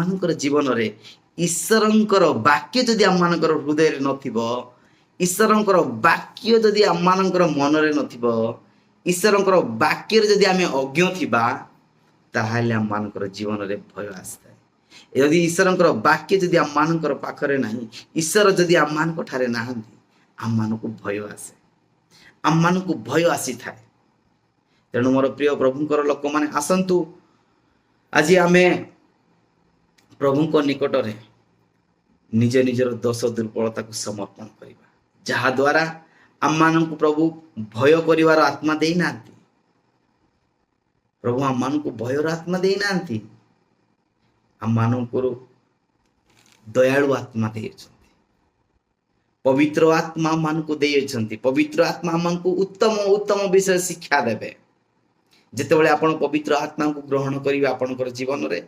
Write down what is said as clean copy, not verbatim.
ଆମମାନଙ୍କର ଜୀବନରେ ଈଶ୍ୱରଙ୍କର ବାକ୍ୟ ଯଦି ଆମମାନଙ୍କର ହୃଦୟରେ ନଥିବ, ଈଶ୍ୱରଙ୍କର ବାକ୍ୟ ଯଦି ଆମମାନଙ୍କର ମନରେ ନଥିବ, ଈଶ୍ୱରଙ୍କର ବାକ୍ୟରେ ଯଦି ଆମେ ଅଜ୍ଞ ଥିବା, ତାହେଲେ ଆମମାନଙ୍କର ଜୀବନରେ ଭୟ ଆସିଥାଏ। ଯଦି ଈଶ୍ୱରଙ୍କର ବାକ୍ୟ ଯଦି ଆମମାନଙ୍କର ପାଖରେ ନାହିଁ, ଈଶ୍ୱର ଯଦି ଆମମାନଙ୍କ ଠାରେ ନାହାନ୍ତି, ଆମମାନଙ୍କୁ ଭୟ ଆସେ, ଆମମାନଙ୍କୁ ଭୟ ଆସିଥାଏ। ତେଣୁ ମୋର ପ୍ରିୟ ପ୍ରଭୁଙ୍କର ଲୋକମାନେ, ଆସନ୍ତୁ ଆଜି ଆମେ ପ୍ରଭୁଙ୍କ ନିକଟରେ ନିଜ ନିଜର ଦୋଷ ଦୁର୍ବଳତାକୁ ସମର୍ପଣ କରିବା, ଯାହାଦ୍ୱାରା ଆମମାନଙ୍କୁ ପ୍ରଭୁ ଭୟ କରିବାର ଆତ୍ମା ଦେଇନାହାନ୍ତି। ପ୍ରଭୁ ଆମମାନଙ୍କୁ ଭୟର ଆତ୍ମା ଦେଇନାହାନ୍ତି, ଆମମାନଙ୍କୁ ଦୟାଳୁ ଆତ୍ମା ଦେଇଛନ୍ତି। ପବିତ୍ର ଆତ୍ମା ଆମମାନଙ୍କୁ ଦେଇଛନ୍ତି। ପବିତ୍ର ଆତ୍ମା ଆମକୁ ଉତ୍ତମ ଉତ୍ତମ ବିଷୟ ଶିକ୍ଷା ଦେବେ। ଯେତେବେଳେ ଆପଣ ପବିତ୍ର ଆତ୍ମାକୁ ଗ୍ରହଣ କରିବେ ଆପଣଙ୍କର ଜୀବନରେ,